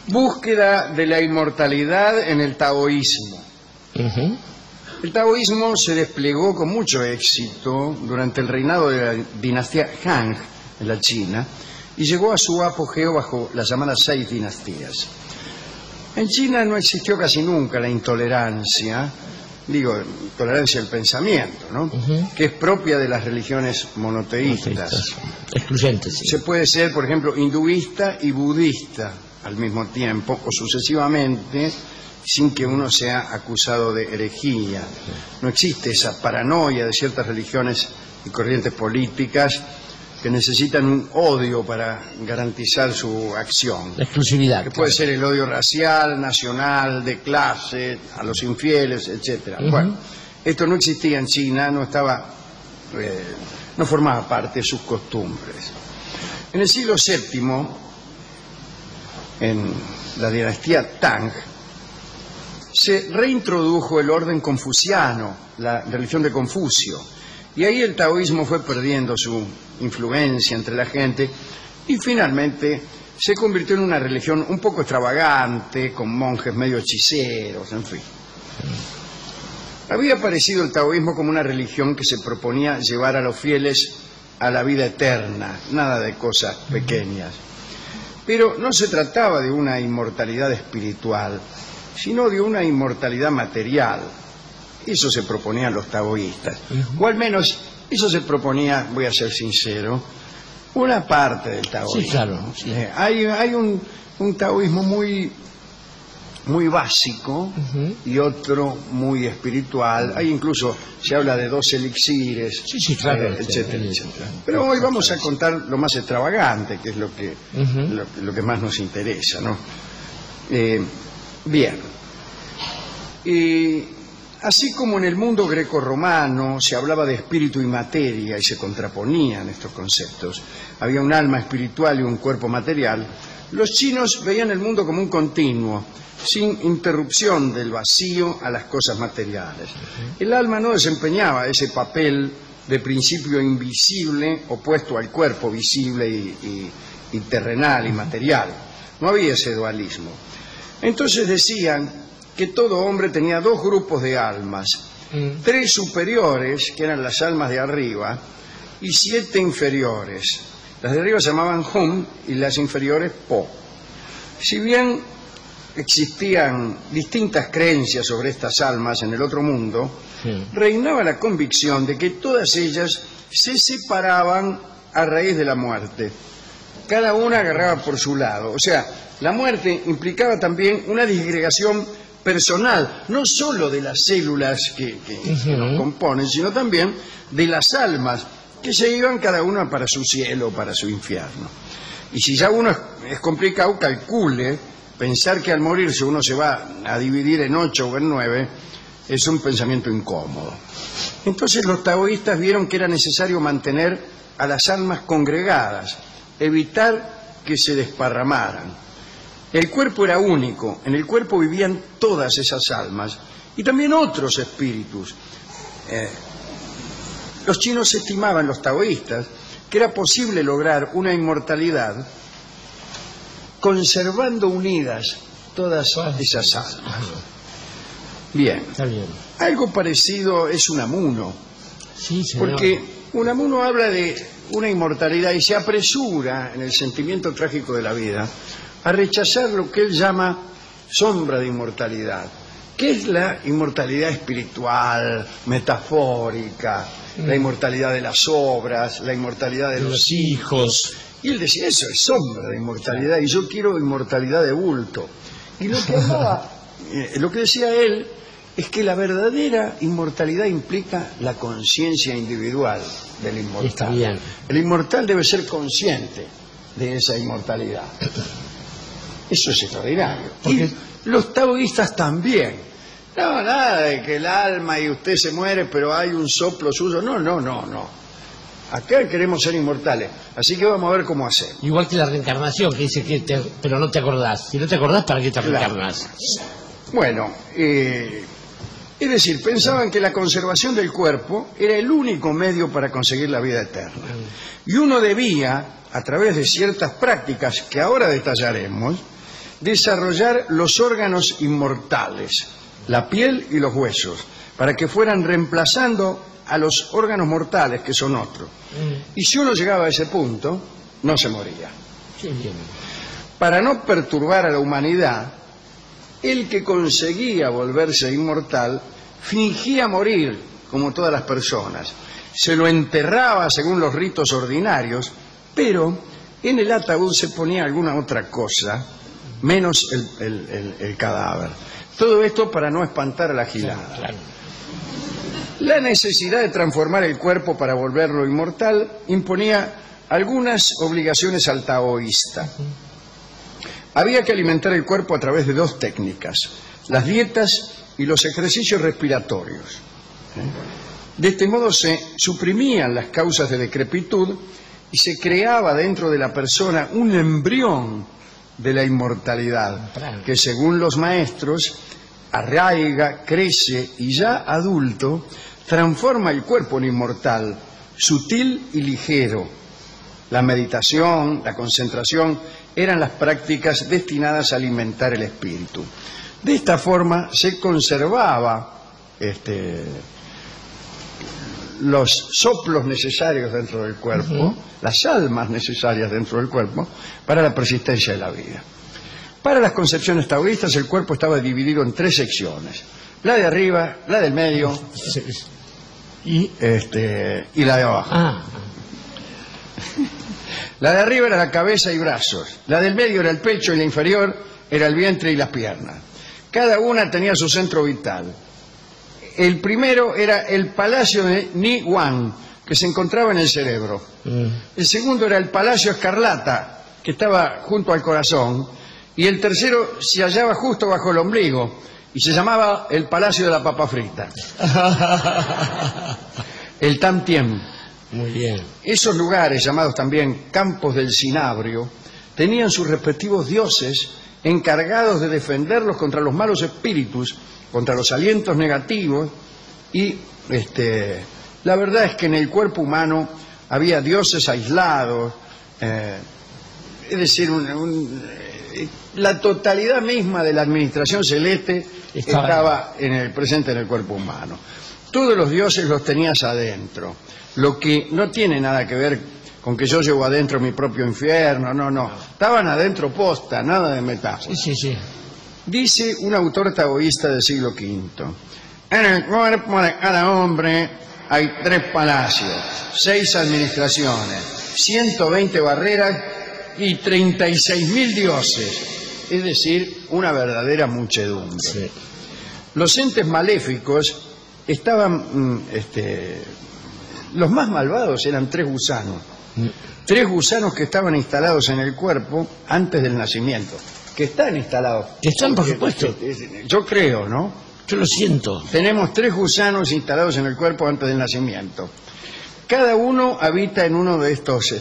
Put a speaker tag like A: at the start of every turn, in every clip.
A: Búsqueda de la inmortalidad en el taoísmo. El taoísmo se desplegó con mucho éxito durante el reinado de la dinastía Han en la China y llegó a su apogeo bajo las llamadas 6 dinastías. En China no existió casi nunca la intolerancia, tolerancia del pensamiento, ¿no? Que es propia de las religiones monoteístas.
B: Excluyentes, sí.
A: Se puede ser, por ejemplo, hinduista y budista al mismo tiempo o sucesivamente, sin que uno sea acusado de herejía. No existe esa paranoia de ciertas religiones y corrientes políticas que necesitan un odio para garantizar su acción.
B: La exclusividad.
A: Que puede ser el odio racial, nacional, de clase, a los infieles, etcétera. Bueno, esto no existía en China, no formaba parte de sus costumbres. En el siglo VII, en la dinastía Tang, se reintrodujo el orden confuciano, la religión de Confucio, y ahí el taoísmo fue perdiendo su influencia entre la gente y finalmente se convirtió en una religión un poco extravagante, con monjes medio hechiceros, en fin. Había aparecido el taoísmo como una religión que se proponía llevar a los fieles a la vida eterna, nada de cosas pequeñas. Pero no se trataba de una inmortalidad espiritual, sino de una inmortalidad material. Eso se proponían los taoístas. O al menos eso se proponía, voy a ser sincero, una parte del taoísmo.
B: Sí, claro. Sí.
A: Hay un taoísmo muy básico y otro muy espiritual. Hay incluso, se habla de 2 elixires,
B: claro,
A: etcétera, etcétera. Pero hoy vamos a contar lo más extravagante, que es lo que más nos interesa, ¿no? Bien. Así como en el mundo grecorromano se hablaba de espíritu y materia y se contraponían estos conceptos, había un alma espiritual y un cuerpo material, los chinos veían el mundo como un continuo, sin interrupción del vacío a las cosas materiales. El alma no desempeñaba ese papel de principio invisible opuesto al cuerpo visible y terrenal y material. No había ese dualismo. Entonces decían que todo hombre tenía 2 grupos de almas, 3 superiores, que eran las almas de arriba, y 7 inferiores. Las de arriba se llamaban Hum y las inferiores Po. Si bien existían distintas creencias sobre estas almas en el otro mundo, reinaba la convicción de que todas ellas se separaban a raíz de la muerte. Cada una agarraba por su lado. O sea, la muerte implicaba también una disgregación personal, no solo de las células que nos componen, sino también de las almas que se iban cada una para su cielo, para su infierno. Y si ya uno es complicado, calcule, pensar que al morirse uno se va a dividir en 8 o en 9 es un pensamiento incómodo. Entonces los taoístas vieron que era necesario mantener a las almas congregadas, evitar que se desparramaran. El cuerpo era único, en el cuerpo vivían todas esas almas y también otros espíritus. Los chinos estimaban, los taoístas, que era posible lograr una inmortalidad conservando unidas todas esas almas. Bien.
B: Está bien.
A: Algo parecido es Unamuno.
B: Sí, señor.
A: Porque Unamuno habla de una inmortalidad y se apresura en el sentimiento trágico de la vida a rechazar lo que él llama sombra de inmortalidad, que es la inmortalidad espiritual, metafórica, la inmortalidad de las obras, la inmortalidad de los hijos. Y él decía, eso es sombra de inmortalidad y yo quiero inmortalidad de bulto. Y lo que hablaba, lo que decía él es que la verdadera inmortalidad implica la conciencia individual del inmortal.
B: Está bien.
A: El inmortal debe ser consciente de esa inmortalidad. Eso es extraordinario. Porque los taoístas también. No, nada de que el alma y usted se muere, pero hay un soplo suyo. No. Acá queremos ser inmortales. Así que vamos a ver cómo hacer.
B: Igual que la reencarnación, que dice que pero no te acordás. Si no te acordás, ¿para qué te reencarnás?
A: Bueno, es decir, pensaban que la conservación del cuerpo era el único medio para conseguir la vida eterna. Y uno debía, a través de ciertas prácticas que ahora detallaremos, desarrollar los órganos inmortales, la piel y los huesos, para que fueran reemplazando a los órganos mortales, que son otros. Y si uno llegaba a ese punto, no se moría.
B: Qué bien.
A: Para no perturbar a la humanidad, el que conseguía volverse inmortal fingía morir, como todas las personas. Se lo enterraba según los ritos ordinarios, pero en el ataúd se ponía alguna otra cosa, menos el cadáver. Todo esto para no espantar a la gilada.
B: Claro.
A: La necesidad de transformar el cuerpo para volverlo inmortal imponía algunas obligaciones al taoísta. Había que alimentar el cuerpo a través de dos técnicas: las dietas y los ejercicios respiratorios. De este modo se suprimían las causas de decrepitud y se creaba dentro de la persona un embrión de la inmortalidad, que según los maestros arraiga, crece y ya adulto transforma el cuerpo en inmortal, sutil y ligero. La meditación, la concentración eran las prácticas destinadas a alimentar el espíritu. De esta forma se conservaba los soplos necesarios dentro del cuerpo, las almas necesarias dentro del cuerpo para la persistencia de la vida. Para las concepciones taoístas el cuerpo estaba dividido en tres secciones: la de arriba, la del medio y la de abajo. La de arriba era la cabeza y brazos, la del medio era el pecho y la inferior era el vientre y las piernas. Cada una tenía su centro vital. El primero era el palacio de Ni Wan, que se encontraba en el cerebro. El segundo era el palacio escarlata, que estaba junto al corazón. Y el tercero se hallaba justo bajo el ombligo y se llamaba el palacio de la papa frita. El Tam Tien.
B: Muy bien.
A: Esos lugares, llamados también campos del cinabrio, tenían sus respectivos dioses encargados de defenderlos contra los malos espíritus, contra los alientos negativos, y la verdad es que en el cuerpo humano había dioses aislados, es decir, la totalidad misma de la administración celeste estaba presente en el cuerpo humano. Todos los dioses los tenías adentro, lo que no tiene nada que ver con que yo llevo adentro mi propio infierno, no. Estaban adentro posta, nada de metáfora.
B: Sí.
A: Dice un autor taoísta del siglo V: en el cuerpo de cada hombre hay 3 palacios, 6 administraciones, 120 barreras y 36.000 dioses, es decir, una verdadera muchedumbre. Sí. Los entes maléficos estaban, los más malvados eran 3 gusanos. 3 gusanos que estaban instalados en el cuerpo antes del nacimiento. Que están instalados.
B: Que están, por supuesto.
A: Yo creo, ¿no?
B: Yo lo siento.
A: Tenemos 3 gusanos instalados en el cuerpo antes del nacimiento. Cada uno habita en uno de estos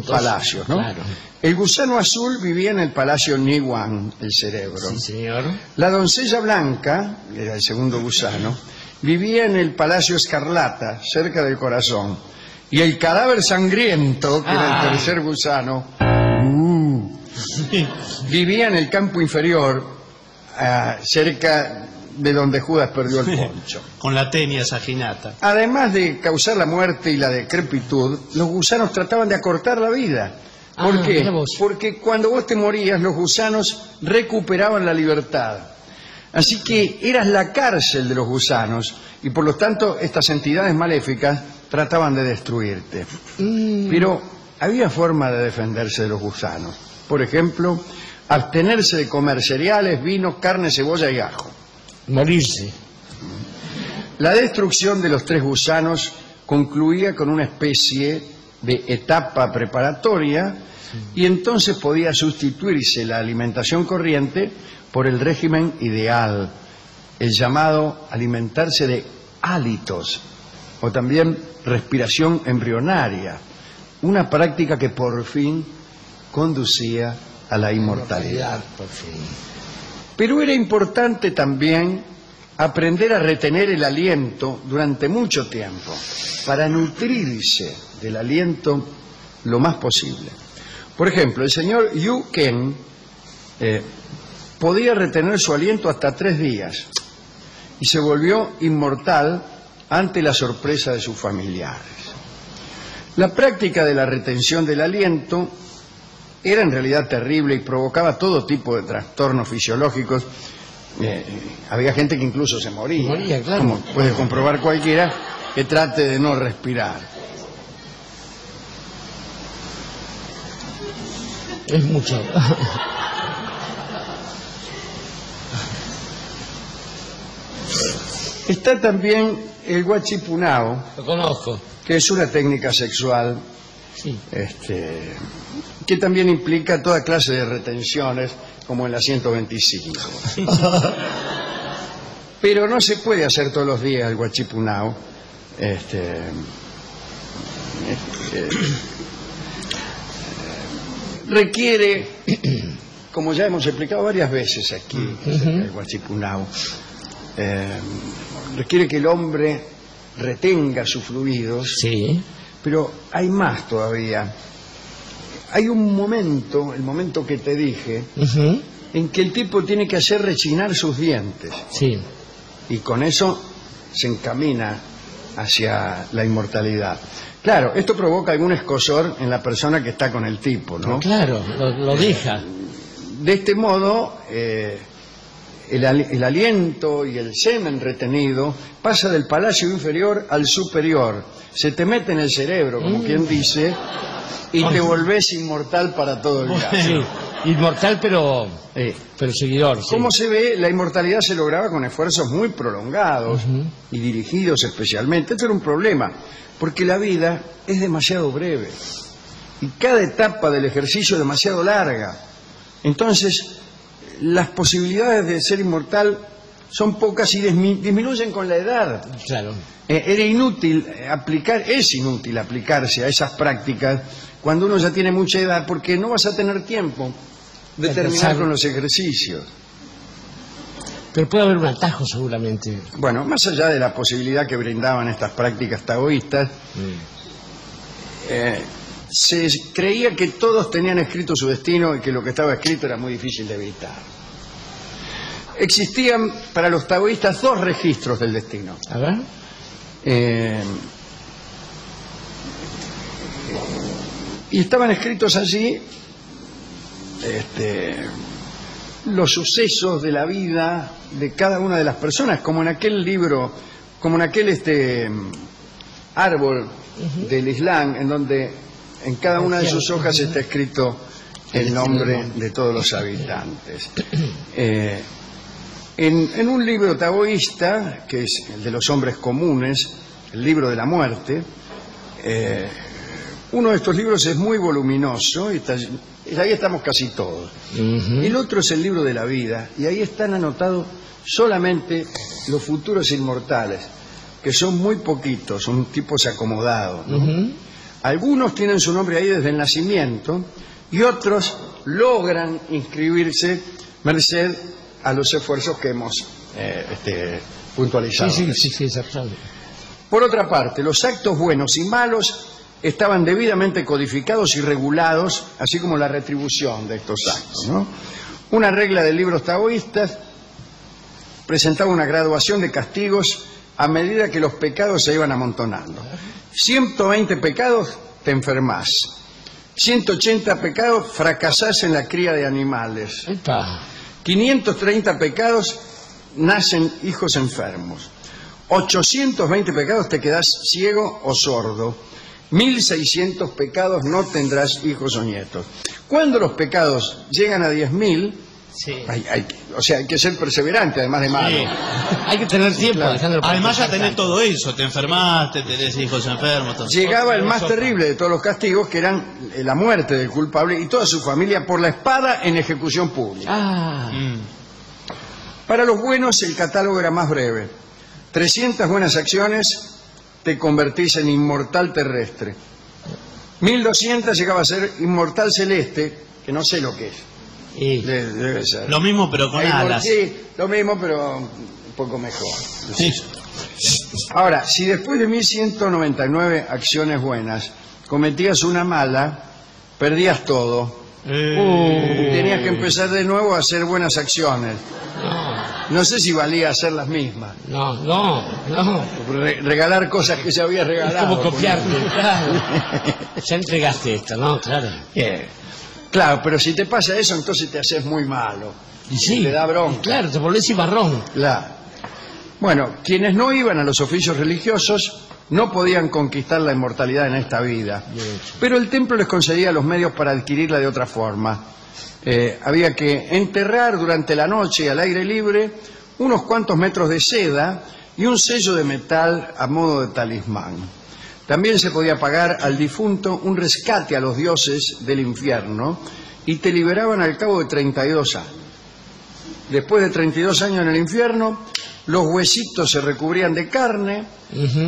A: palacios, ¿no?
B: Claro.
A: El gusano azul vivía en el palacio Ni Wan, el cerebro.
B: Sí, señor.
A: La doncella blanca, que era el segundo gusano, vivía en el palacio escarlata, cerca del corazón. Y el cadáver sangriento, que era el tercer gusano, vivía en el campo inferior, cerca de donde Judas perdió el poncho.
C: Con la tenia saginata.
A: Además de causar la muerte y la decrepitud, los gusanos trataban de acortar la vida. ¿Por qué? Porque cuando vos te morías, los gusanos recuperaban la libertad. Así que eras la cárcel de los gusanos y por lo tanto estas entidades maléficas trataban de destruirte. Pero había forma de defenderse de los gusanos. Por ejemplo, abstenerse de comer cereales, vino, carne, cebolla y ajo.
B: Morirse.
A: La destrucción de los 3 gusanos concluía con una especie de etapa preparatoria y entonces podía sustituirse la alimentación corriente por el régimen ideal, el llamado alimentarse de hálitos o también respiración embrionaria, una práctica que por fin conducía a la inmortalidad.
B: Por fin.
A: Pero era importante también aprender a retener el aliento durante mucho tiempo para nutrirse del aliento lo más posible. Por ejemplo, el señor Yu Ken podía retener su aliento hasta 3 días y se volvió inmortal ante la sorpresa de sus familiares. La práctica de la retención del aliento era en realidad terrible y provocaba todo tipo de trastornos fisiológicos. Había gente que incluso se moría.
B: Moría, claro.
A: Como puede comprobar cualquiera que trate de no respirar.
B: Es mucho.
A: Está también el huachipunao,
B: Lo conozco.
A: que es una técnica sexual
B: Sí.
A: que también implica toda clase de retenciones, como en la 125. Pero no se puede hacer todos los días el huachipunao. Requiere, como ya hemos explicado varias veces aquí, el huachipunao, requiere que el hombre retenga sus fluidos.
B: Sí.
A: Pero hay más todavía. Hay un momento, el momento que te dije,
B: Ujú.
A: en que el tipo tiene que hacer rechinar sus dientes.
B: Sí.
A: Y con eso se encamina hacia la inmortalidad. Claro, esto provoca algún escozor en la persona que está con el tipo, ¿no?
B: Claro, lo deja.
A: De este modo, el aliento y el semen retenido pasa del palacio inferior al superior. Se te mete en el cerebro, como quien dice, y te volvés inmortal para todo el día.
B: Sí. Inmortal, pero seguidor. Sí.
A: Como se ve, la inmortalidad se lograba con esfuerzos muy prolongados y dirigidos especialmente. Esto era un problema, porque la vida es demasiado breve y cada etapa del ejercicio es demasiado larga. Entonces, las posibilidades de ser inmortal son pocas y disminuyen con la edad.
B: Claro.
A: Es inútil aplicarse a esas prácticas cuando uno ya tiene mucha edad, porque no vas a tener tiempo de terminar con los ejercicios.
B: Pero puede haber un atajo seguramente.
A: Bueno, más allá de la posibilidad que brindaban estas prácticas taoístas, se creía que todos tenían escrito su destino y que lo que estaba escrito era muy difícil de evitar. Existían para los taoístas 2 registros del destino.
B: A ver.
A: Y estaban escritos allí los sucesos de la vida de cada una de las personas, como en aquel libro, como en aquel árbol del Islam, en donde en cada una de sus hojas está escrito el nombre de todos los habitantes. En un libro taoísta, que es el de los hombres comunes, el libro de la muerte, uno de estos libros es muy voluminoso, y ahí estamos casi todos. El otro es el libro de la vida, y ahí están anotados solamente los futuros inmortales, que son muy poquitos, son tipos acomodados, ¿no? Algunos tienen su nombre ahí desde el nacimiento, y otros logran inscribirse merced a los esfuerzos que hemos puntualizado.
B: Sí, exactamente.
A: Por otra parte, los actos buenos y malos estaban debidamente codificados y regulados, así como la retribución de estos actos, ¿no? Una regla de libros taoístas presentaba una graduación de castigos a medida que los pecados se iban amontonando. 120 pecados, te enfermás. 180 pecados, fracasás en la cría de animales.
B: Epa.
A: 530 pecados, nacen hijos enfermos. 820 pecados, te quedás ciego o sordo. 1600 pecados, no tendrás hijos o nietos. Cuando los pecados llegan a 10.000,
B: Sí.
A: hay que ser perseverante, además de malo.
C: Sí.
B: Hay que tener tiempo,
A: Claro.
B: Alejandro. para
C: Además ya
B: pensar
C: tenés
B: tanto.
C: todo eso, te enfermaste, tenés hijos enfermos. todo.
A: Llegaba el más
B: Otra.
A: terrible de todos los castigos, que eran la muerte del culpable y toda su familia por la espada en ejecución pública.
B: Ah,
A: Para los buenos el catálogo era más breve. 300 buenas acciones, te convertís en inmortal terrestre. 1200 llegaba a ser inmortal celeste, que no sé lo que es.
B: y
A: Debe ser.
C: Lo mismo pero con alas.
A: Sí, lo mismo, pero un poco mejor.
C: Sí.
A: Ahora, si después de 1199 acciones buenas cometías una mala, perdías todo Tenías que empezar de nuevo a hacer buenas acciones.
B: No,
A: No sé si valía hacer las mismas.
B: no.
A: Regalar cosas que ya habías
B: Es
A: regalado.
B: como copiarte, claro. Ya entregaste esto, ¿no? Claro.
A: Claro, pero si te pasa eso, entonces te haces muy malo.
B: Y sí,
A: Te da bronca.
B: claro, te volvés cimarrón.
A: Claro. Bueno, quienes no iban a los oficios religiosos no podían conquistar la inmortalidad en esta vida. Pero el templo les concedía los medios para adquirirla de otra forma. Había que enterrar durante la noche al aire libre unos cuantos metros de seda y un sello de metal a modo de talismán. También se podía pagar al difunto un rescate a los dioses del infierno y te liberaban al cabo de 32 años. Después de 32 años en el infierno, los huesitos se recubrían de carne,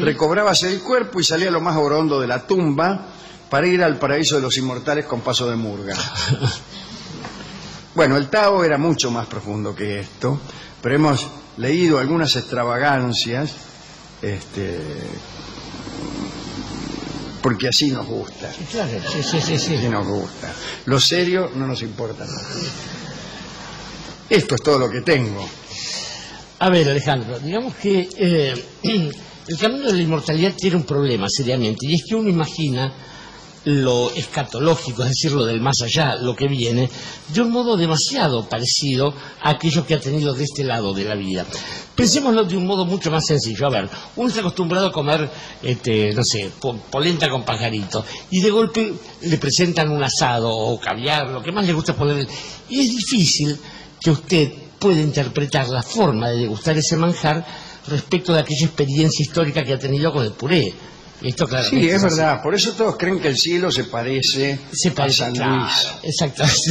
A: recobrabas el cuerpo y salía lo más orondo de la tumba para ir al paraíso de los inmortales con paso de murga. Bueno, el Tao era mucho más profundo que esto, pero hemos leído algunas extravagancias, porque así nos gusta.
B: Claro, sí.
A: Así nos gusta. Lo serio no nos importa nada. Esto es todo lo que tengo.
B: A ver, Alejandro, digamos que el camino de la inmortalidad tiene un problema seriamente, y es que uno imagina lo escatológico, es decir, lo del más allá, lo que viene, de un modo demasiado parecido a aquello que ha tenido de este lado de la vida. Pensémoslo de un modo mucho más sencillo. A ver, uno está acostumbrado a comer, no sé, polenta con pajarito, y de golpe le presentan un asado o caviar, lo que más le gusta es poner. Y es difícil que usted pueda interpretar la forma de degustar ese manjar respecto de aquella experiencia histórica que ha tenido con el puré. Esto claramente
A: Sí, es
B: así.
A: verdad. Por eso todos creen que el cielo se parece a San
B: claro,
A: Luis.
B: exactamente.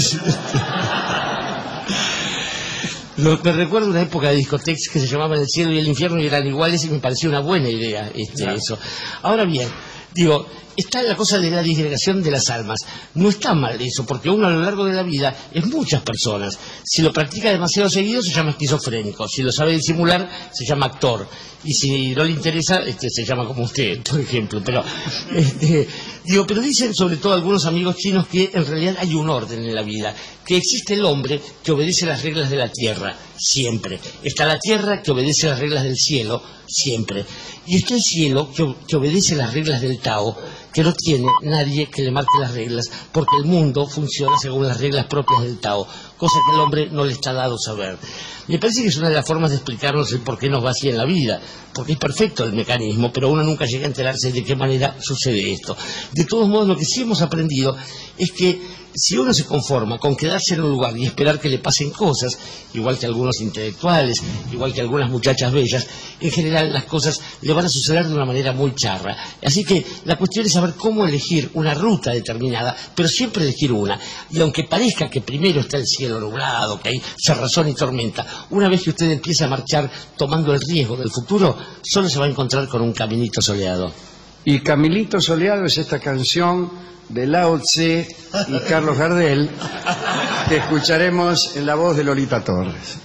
B: Me recuerdo una época de discotecas que se llamaban El cielo y el infierno y eran iguales, y me pareció una buena idea
A: Claro.
B: eso. Ahora bien, digo, está la cosa de la disgregación de las almas. No está mal eso, porque uno a lo largo de la vida es muchas personas. Si lo practica demasiado seguido se llama esquizofrénico, si lo sabe disimular se llama actor, y si no le interesa se llama como usted, por ejemplo. Pero pero dicen sobre todo algunos amigos chinos que en realidad hay un orden en la vida, que existe el hombre que obedece las reglas de la tierra siempre, está la tierra que obedece las reglas del cielo siempre, y está el cielo que obedece las reglas del Tao, que no tiene nadie que le marque las reglas, porque el mundo funciona según las reglas propias del Tao, cosa que el hombre no le está dado saber. Me parece que es una de las formas de explicarnos el por qué nos va así en la vida, porque es perfecto el mecanismo, pero uno nunca llega a enterarse de qué manera sucede esto. De todos modos, lo que sí hemos aprendido es que si uno se conforma con quedarse en un lugar y esperar que le pasen cosas, igual que algunos intelectuales, igual que algunas muchachas bellas, en general las cosas le van a suceder de una manera muy charra. Así que la cuestión es saber cómo elegir una ruta determinada, pero siempre elegir una. Y aunque parezca que primero está el cielo nublado, que hay cerrazón y tormenta, una vez que usted empieza a marchar tomando el riesgo del futuro, solo se va a encontrar con un caminito soleado.
A: Y Camilito Soleado es esta canción de Lao Tse y Carlos Gardel, que escucharemos en la voz de Lolita Torres.